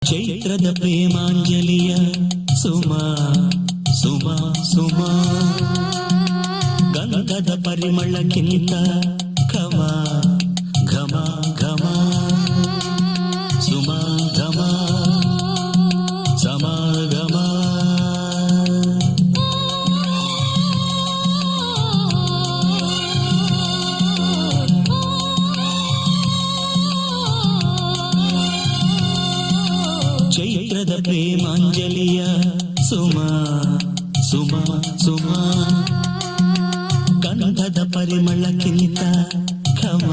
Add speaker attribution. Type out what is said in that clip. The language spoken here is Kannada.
Speaker 1: ಚೈತ್ರದ ಪ್ರೇಮಾಂಜಲಿಯ ಸುಮ ಸುಮ ಸುಮ ಗಂಧದ ಪರಿಮಳಕ್ಕಿಂತ ಘಮ ಘಮ ಘಮ ಸುಮ ಘಮ ಸಮಾಗಮ ಚೈತ್ರದ ಪ್ರೇಮಾಂಜಲಿಯ ಸುಮ ಸುಮ ಸುಮ ಗಂಧದ ಪರಿಮಳಕ್ಕಿಂತ ಘಮ